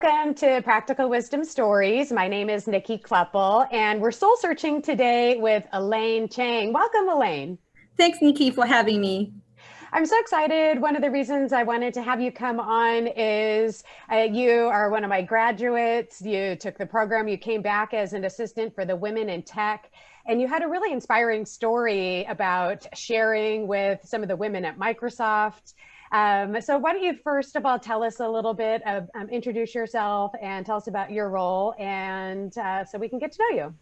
Welcome to Practical Wisdom Stories. My name is Nikki Kleppel, and we're soul searching today with Elaine Chang. Welcome, Elaine. Thanks, Nikki, for having me. I'm so excited. One of the reasons I wanted to have you come on is you are one of my graduates. You took the program, you came back as an assistant for the Women in Tech, and you had a really inspiring story about sharing with some of the women at Microsoft. So why don't you first of all tell us a little bit of introduce yourself and tell us about your role, and so we can get to know you.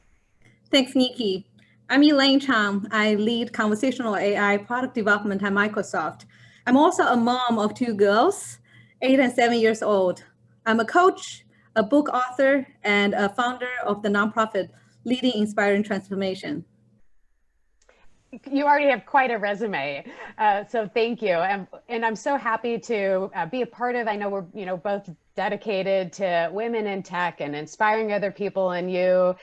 Thanks, Nikki. I'm Elaine Chang. I lead conversational AI product development at Microsoft. I'm also a mom of two girls, 8 and 7 years old. I'm a coach, a book author, and a founder of the nonprofit Leading Inspiring Transformation. You already have quite a resume, so thank you. And I'm so happy to be a part of. I know we're both dedicated to women in tech and inspiring other people, and you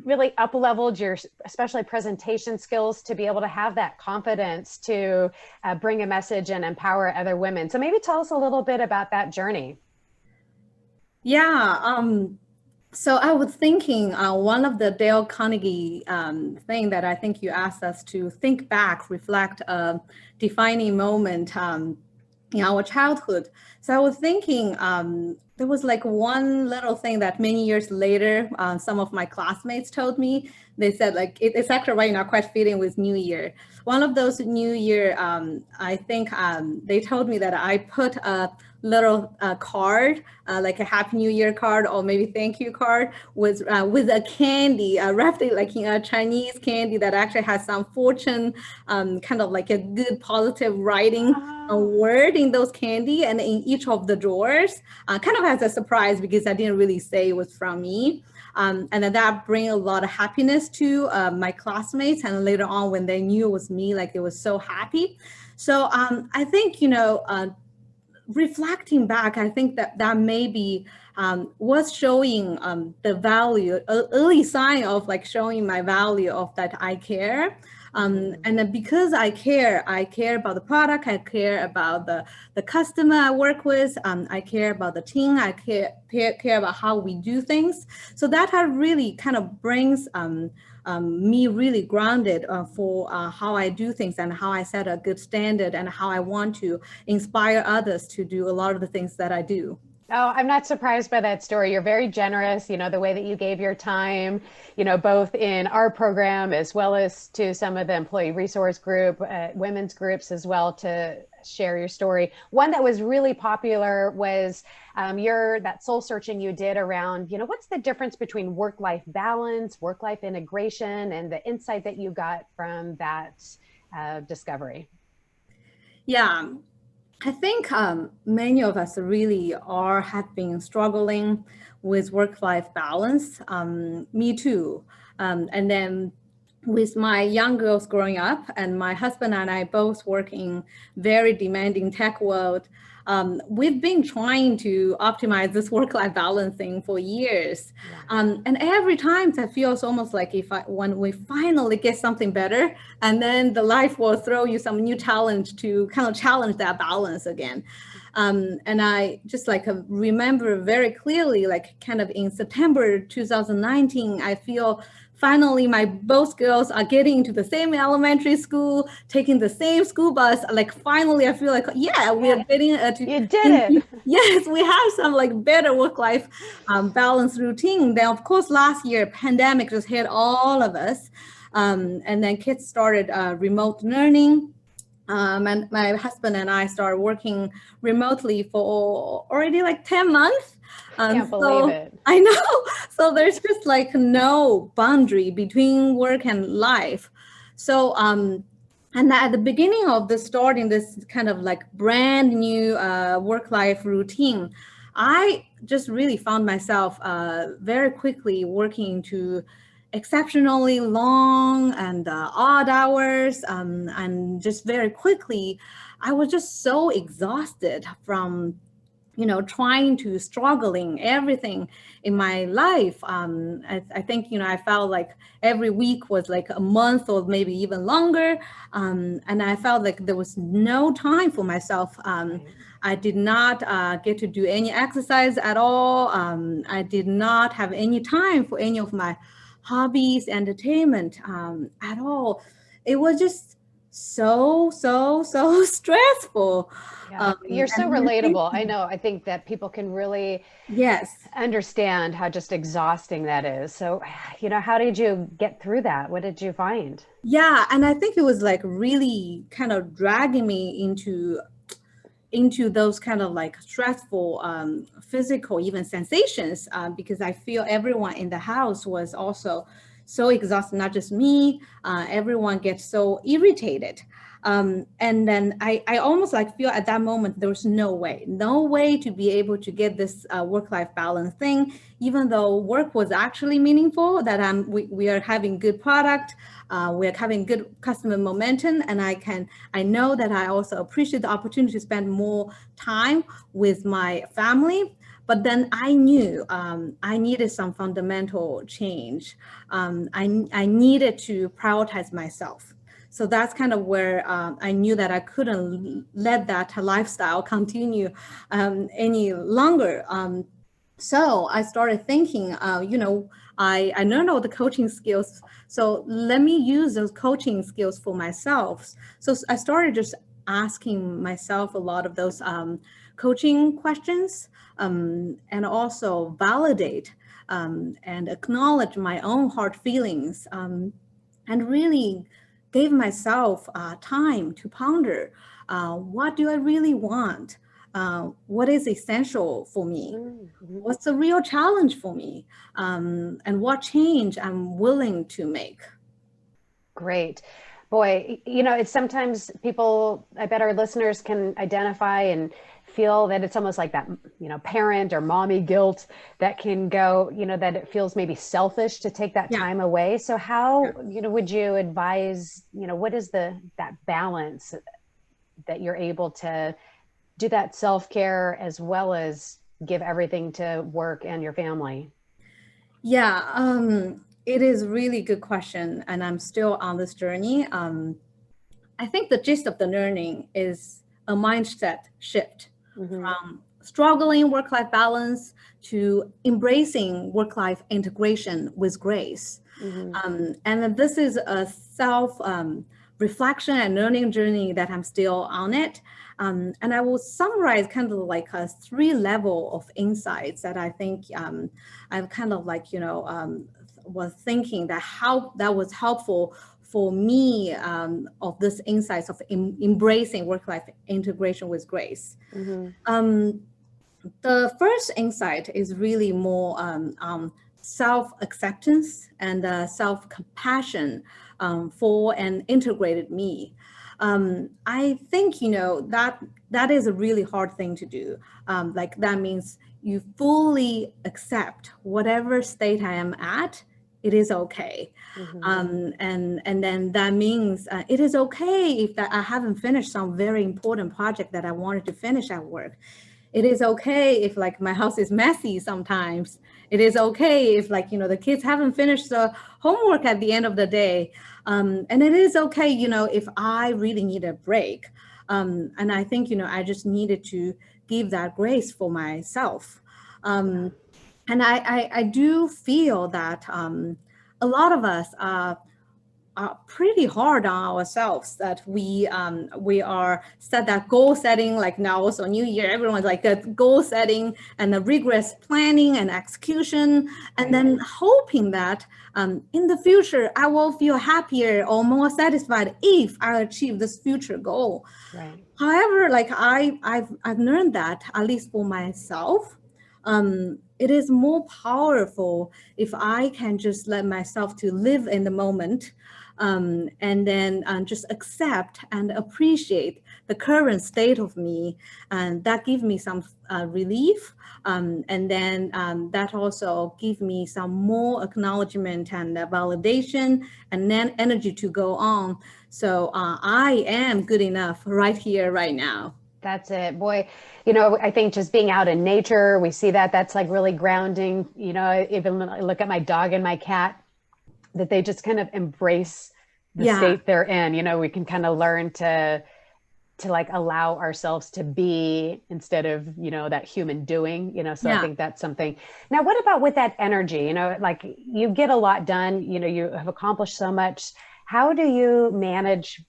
really up-leveled your, especially presentation skills, to be able to have that confidence to bring a message and empower other women. So maybe tell us a little bit about that journey. Yeah. So I was thinking one of the Dale Carnegie thing that I think you asked us to think back, reflect a defining moment in our childhood. So I was thinking there was like one little thing that many years later, some of my classmates told me. They said like, it's actually right now quite fitting with New Year. One of those New Year, I think they told me that I put a little card, like a Happy New Year card or maybe thank you card with a candy, wrapped it like in a Chinese candy that actually has some fortune, kind of like a good positive writing word in those candy and in each of the drawers, kind of as a surprise because I didn't really say it was from me. And then that bring a lot of happiness to my classmates. And later on when they knew it was me, like they were so happy. So I think, reflecting back, I think that maybe was showing the value, early sign of like showing my value of that I care. And then because I care about the product, I care about the customer I work with, I care about the team, I care about how we do things. So that really kind of brings me really grounded for how I do things and how I set a good standard and how I want to inspire others to do a lot of the things that I do. Oh, I'm not surprised by that story. You're very generous, the way that you gave your time, both in our program as well as to some of the employee resource group, women's groups as well, to share your story. One that was really popular was that soul searching you did around, what's the difference between work-life balance, work-life integration, and the insight that you got from that discovery. Yeah. I think many of us really have been struggling with work-life balance. Me too. And then with my young girls growing up and my husband and I both work in very demanding tech world, we've been trying to optimize this work-life balance thing for years. And every time it feels almost like when we finally get something better, and then the life will throw you some new challenge to kind of challenge that balance again. And I just remember very clearly, like kind of in September 2019, I feel finally my both girls are getting into the same elementary school, taking the same school bus. Like finally, I feel like, yeah, we are getting you did it. Yes, we have some like better work-life balance routine. Then of course, last year, pandemic just hit all of us. And then kids started remote learning. And my husband and I started working remotely for already like 10 months. Can't believe it. I know. So there's just like no boundary between work and life. So, and at the beginning of starting this kind of like brand new work-life routine, I just really found myself very quickly working to exceptionally long and odd hours, and just very quickly, I was just so exhausted from trying to struggling everything in my life. I think, I felt like every week was like a month or maybe even longer. And I felt like there was no time for myself. I did not get to do any exercise at all. I did not have any time for any of my hobbies, entertainment at all. It was just so stressful. Yeah, you're so And we're relatable. I thinking, know. I think that people can really yes. understand how just exhausting that is. So, how did you get through that? What did you find? Yeah, and I think it was like really kind of dragging me into those kind of like stressful physical even sensations because I feel everyone in the house was also so exhausted, not just me. Everyone gets so irritated. And then I almost like feel at that moment there was no way to be able to get this work-life balance thing, even though work was actually meaningful, that we are having good product, we're having good customer momentum, and I know that I also appreciate the opportunity to spend more time with my family. But then I knew I needed some fundamental change. I needed to prioritize myself. So that's kind of where I knew that I couldn't let that lifestyle continue any longer. So I started thinking, I learned all the coaching skills. So let me use those coaching skills for myself. So I started just asking myself a lot of those coaching questions and also validate and acknowledge my own heart feelings and really gave myself time to ponder what do I really want? What is essential for me? Mm-hmm. What's the real challenge for me? And what change I'm willing to make. Great. Boy, it's sometimes people, I bet our listeners can identify and feel that it's almost like that, parent or mommy guilt that can go, that it feels maybe selfish to take that Yeah. time away. So how, would you advise, what is that balance that you're able to do that self-care as well as give everything to work and your family? Yeah, it is really good question, and I'm still on this journey. I think the gist of the learning is a mindset shift Mm-hmm. from struggling work-life balance to embracing work-life integration with grace. Mm-hmm. And this is a self reflection and learning journey that I'm still on it. And I will summarize kind of like a three level of insights that I think I've kind of like, was thinking that how that was helpful for me of this insights of embracing work-life integration with grace. Mm-hmm. The first insight is really more self-acceptance and self-compassion for an integrated me. I think that is a really hard thing to do. Like that means you fully accept whatever state I am at. It is okay. Mm-hmm. And then that means it is okay if that I haven't finished some very important project that I wanted to finish at work. It is okay if like my house is messy sometimes. It is okay if like the kids haven't finished the homework at the end of the day. And it is okay if I really need a break. And I think I just needed to give that grace for myself. And I do feel that a lot of us are pretty hard on ourselves, that we are set that goal setting, like now also new year, everyone's like that goal setting and the rigorous planning and execution, and Right. then hoping that in the future I will feel happier or more satisfied if I achieve this future goal. Right. However, like I've learned that, at least for myself, it is more powerful if I can just let myself to live in the moment, and then just accept and appreciate the current state of me, and that gives me some relief, and then that also gives me some more acknowledgement and validation, and then energy to go on. So I am good enough right here, right now. That's it. Boy, I think just being out in nature, we see that's like really grounding. Even when I look at my dog and my cat, that they just kind of embrace the Yeah. state they're in. We can kind of learn to like allow ourselves to be instead of, that human doing, so I Yeah. think that's something. Now, what about with that energy, like you get a lot done, you have accomplished so much. How do you manage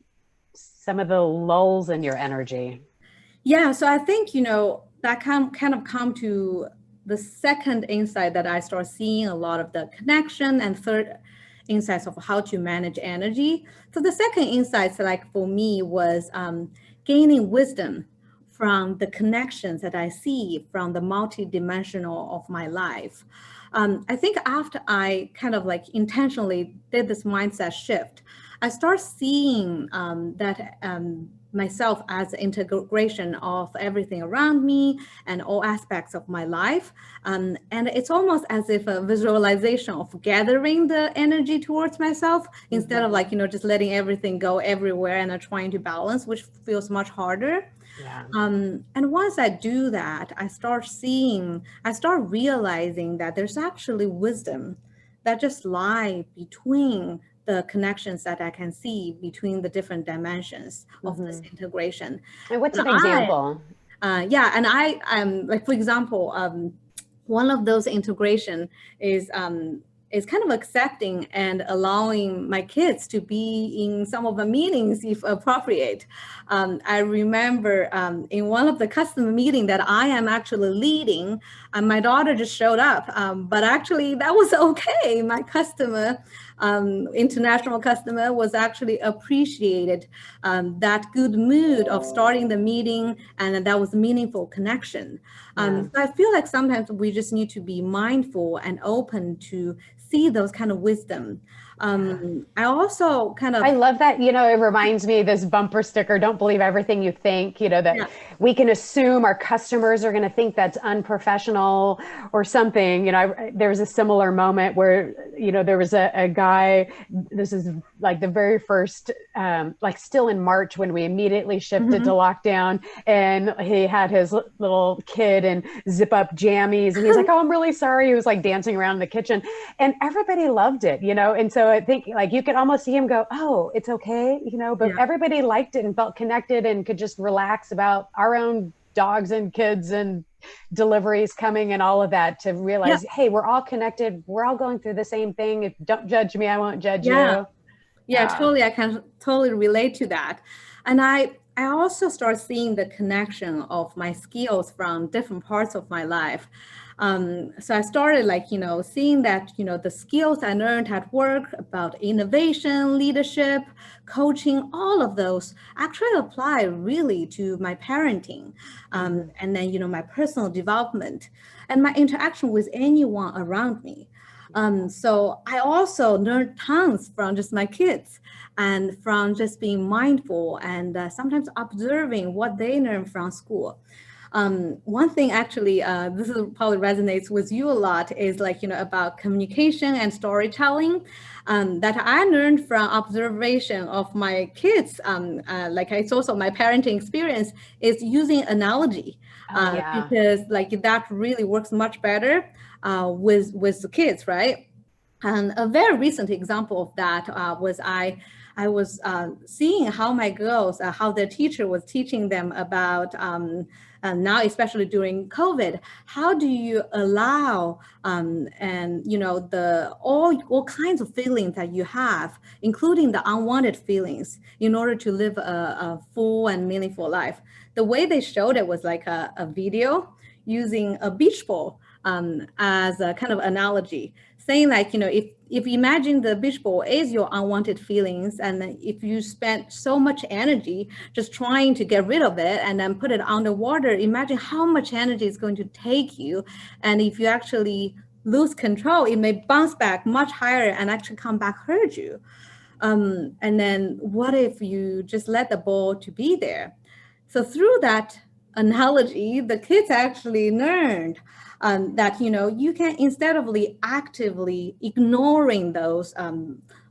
some of the lulls in your energy? Yeah, so I think, that kind of come to the second insight that I start seeing a lot of the connection, and third insights of how to manage energy. So the second insights, like for me, was gaining wisdom from the connections that I see from the multidimensional of my life. I think after I kind of like intentionally did this mindset shift, I start seeing that myself as integration of everything around me and all aspects of my life. And it's almost as if a visualization of gathering the energy towards myself instead of like, just letting everything go everywhere and trying to balance, which feels much harder. Yeah. And once I do that, I start realizing that there's actually wisdom that just lie between the connections that I can see between the different dimensions of this integration. And what's And an example? yeah, and like, for example, one of those integration is kind of accepting and allowing my kids to be in some of the meetings if appropriate. I remember in one of the customer meeting that I am actually leading, my daughter just showed up, but actually that was okay. My customer, international customer, was actually appreciated that good mood of starting the meeting, and that was a meaningful connection. So I feel like sometimes we just need to be mindful and open to see those kind of wisdom. I also kind of, I love that. It reminds me of this bumper sticker, don't believe everything you think, that yeah. we can assume our customers are going to think that's unprofessional or something. There was a similar moment where, there was a guy, this is like the very first, like still in March when we immediately shifted to lockdown, and he had his little kid in zip up jammies, and he's like, oh, I'm really sorry. He was like dancing around in the kitchen, and everybody loved it, and so I think like you could almost see him go, oh, it's okay, but Yeah. everybody liked it and felt connected and could just relax about our own dogs and kids and deliveries coming and all of that, to Yeah. realize, hey, we're all connected. We're all going through the same thing. If don't judge me, I won't judge Yeah. you. Yeah, Yeah. totally. I can totally relate to that. And I also start seeing the connection of my skills from different parts of my life. So I started like, seeing that, the skills I learned at work about innovation, leadership, coaching, all of those actually apply really to my parenting. And then, my personal development and my interaction with anyone around me. So I also learned tons from just my kids and from just being mindful and sometimes observing what they learn from school. One thing actually, this is probably resonates with you a lot, is like, about communication and storytelling that I learned from observation of my kids. Like it's also my parenting experience is using analogy Oh, yeah. because like that really works much better with the kids, right? And a very recent example of that was I was seeing how my girls, how their teacher was teaching them about now, especially during COVID, how do you allow and the all kinds of feelings that you have, including the unwanted feelings, in order to live a full and meaningful life. The way they showed it was like a video using a beach ball as a kind of analogy, saying like, if you imagine the beach ball is your unwanted feelings, and if you spent so much energy just trying to get rid of it and then put it underwater, imagine how much energy it's going to take you. And if you actually lose control, it may bounce back much higher and actually come back hurt you. And then what if you just let the ball to be there? So through that analogy, the kids actually learned that you can, instead of actively ignoring those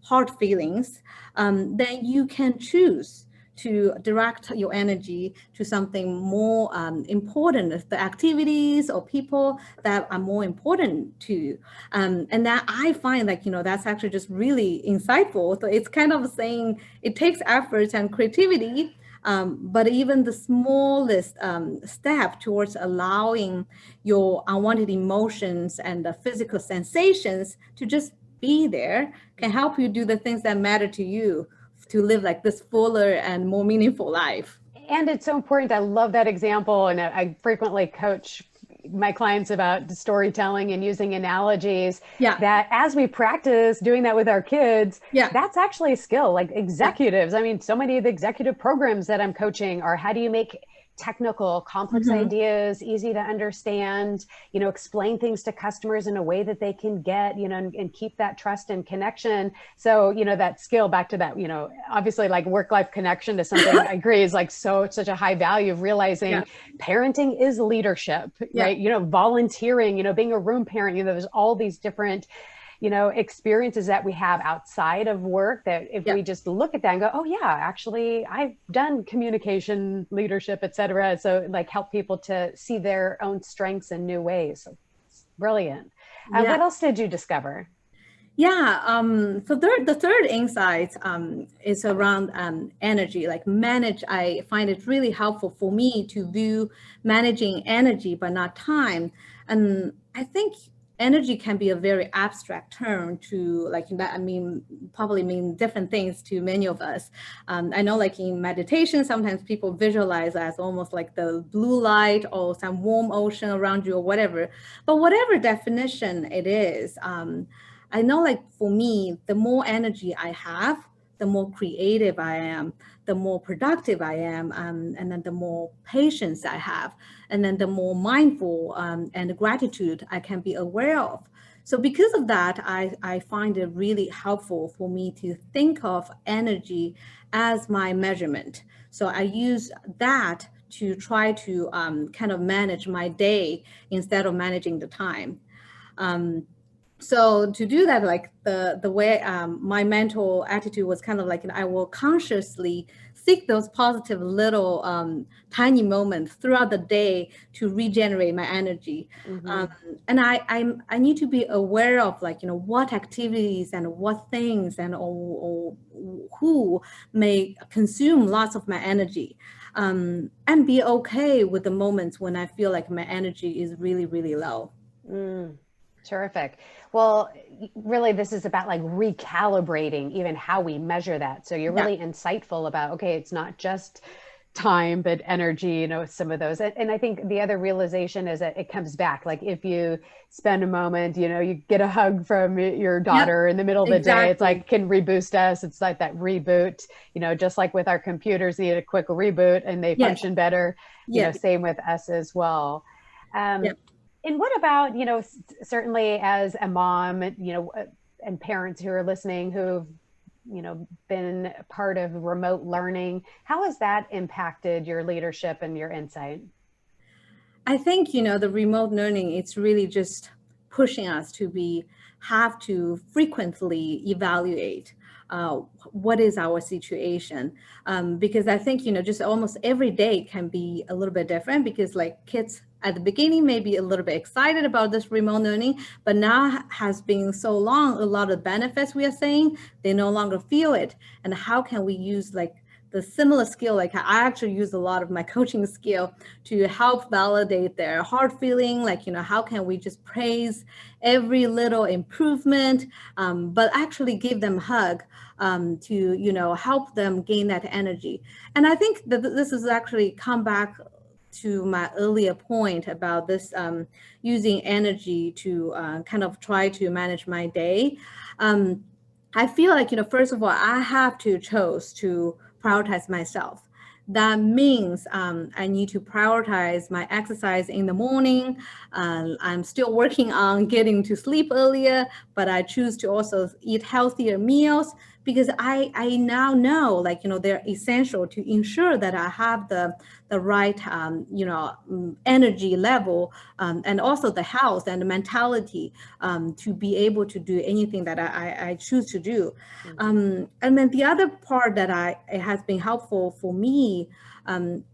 hard feelings, then you can choose to direct your energy to something more important, the activities or people that are more important to you. And that I find like, that's actually just really insightful. So it's kind of saying it takes effort and creativity, But even the smallest step towards allowing your unwanted emotions and the physical sensations to just be there can help you do the things that matter to you to live like this fuller and more meaningful life. And it's so important. I love that example. And I frequently coach my clients about storytelling and using analogies, Yeah. that as we practice doing that with our kids, Yeah. that's actually a skill. Like Yeah. executives, I mean, so many of the executive programs that I'm coaching are, how do you make technical, complex Mm-hmm. ideas easy to understand, explain things to customers in a way that they can get, and keep that trust and connection. So, that skill, back to that, obviously, like work-life connection to something, I agree, is like such a high value of realizing Yeah. parenting is leadership, Yeah. right? Volunteering, being a room parent, there's all these different experiences that we have outside of work, that if Yeah. we just look at that and go, oh yeah, actually I've done communication, leadership, et cetera. So like help people to see their own strengths in new ways. So it's brilliant. Yeah. What else did you discover? Yeah. So the third insight is around energy, like manage. I find it really helpful for me to view managing energy, but not time. And I think energy can be a very abstract term to like that. I mean, probably mean different things to many of us. I know like in meditation, sometimes people visualize as almost like the blue light or some warm ocean around you or whatever. But whatever definition it is, I know like for me, the more energy I have, the more creative I am, the more productive I am, and then the more patience I have, and then the more mindful and gratitude I can be aware of. So because of that, I find it really helpful for me to think of energy as my measurement. So I use that to try to kind of manage my day instead of managing the time. Um, so to do that, like the way my mental attitude was kind of like, I will consciously seek those positive little tiny moments throughout the day to regenerate my energy. um, Mm-hmm. and I need to be aware of like, what activities and what things or who may consume lots of my energy, and be okay with the moments when I feel like my energy is really, really low. Mm, terrific. Well, really, this is about like recalibrating even how we measure that. So you're Yeah. really insightful about, okay, it's not just time, but energy, some of those. And I think the other realization is that it comes back. Like if you spend a moment, you get a hug from your Yep. daughter in the middle of the day, it's Exactly. like can reboost us. It's like that reboot, just like with our computers, need a quick reboot and they Yes. function better, Yes. same with us as well. Yep. And what about, certainly as a mom, and parents who are listening who've, been part of remote learning, how has that impacted your leadership and your insight? I think, the remote learning, it's really just pushing us to have to frequently evaluate what is our situation. Because I think, just almost every day can be a little bit different because like kids at the beginning may be a little bit excited about this remote learning, but now has been so long, a lot of benefits we are saying, they no longer feel it. And how can we use like the similar skill, like I actually use a lot of my coaching skill to help validate their heart feeling, like, how can we just praise every little improvement, but actually give them a hug to, help them gain that energy. And I think that this is actually come back to my earlier point about this using energy to kind of try to manage my day. Um, I feel like, first of all, I have to choose to prioritize myself. That means I need to prioritize my exercise in the morning. I'm still working on getting to sleep earlier, but I choose to also eat healthier meals because I now know, like, they're essential to ensure that I have the right, energy level, and also the health and the mentality to be able to do anything that I choose to do. Mm-hmm. And then the other part that it has been helpful for me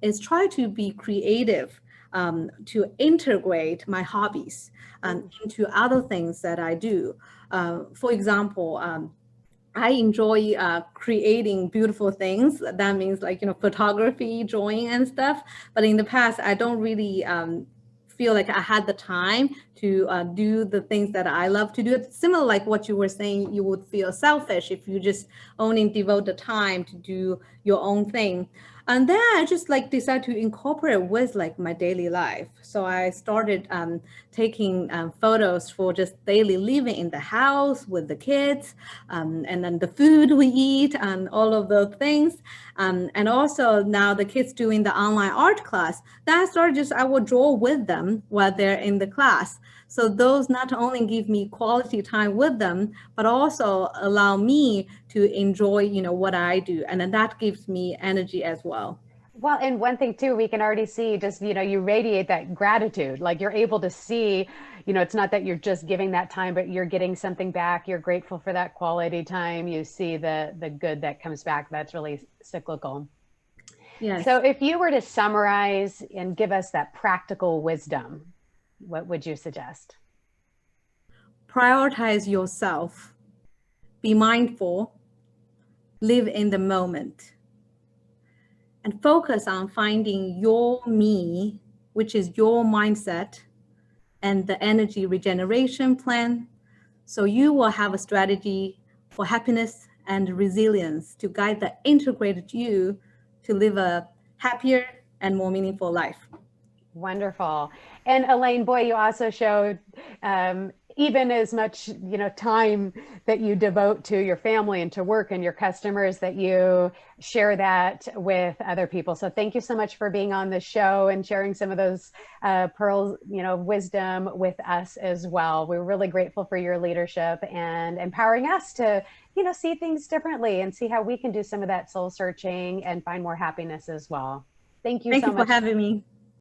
is try to be creative, to integrate my hobbies into other things that I do. For example, I enjoy creating beautiful things. That means like, photography, drawing and stuff. But in the past, I don't really feel like I had the time to do the things that I love to do. It's similar like what you were saying, you would feel selfish if you just only devote the time to do your own thing. And then I just like decided to incorporate with like my daily life. So I started taking photos for just daily living in the house with the kids, and then the food we eat and all of those things. And also now the kids doing the online art class, then I started just, I would draw with them while they're in the class. So those not only give me quality time with them, but also allow me to enjoy, what I do. And then that gives me energy as well. Well, and one thing too, we can already see just, you radiate that gratitude. Like you're able to see, it's not that you're just giving that time, but you're getting something back. You're grateful for that quality time. You see the good that comes back. That's really cyclical. So Yes. if you were to summarize and give us that practical wisdom, what would you suggest? Prioritize yourself, be mindful, live in the moment, and focus on finding your me, which is your mindset and the energy regeneration plan. So you will have a strategy for happiness and resilience to guide the integrated you to live a happier and more meaningful life. Wonderful. And Elaine, boy, you also showed even as much, time that you devote to your family and to work and your customers, that you share that with other people. So thank you so much for being on the show and sharing some of those pearls, wisdom with us as well. We're really grateful for your leadership and empowering us to, see things differently and see how we can do some of that soul searching and find more happiness as well. Thank you Thank so you for much. having me.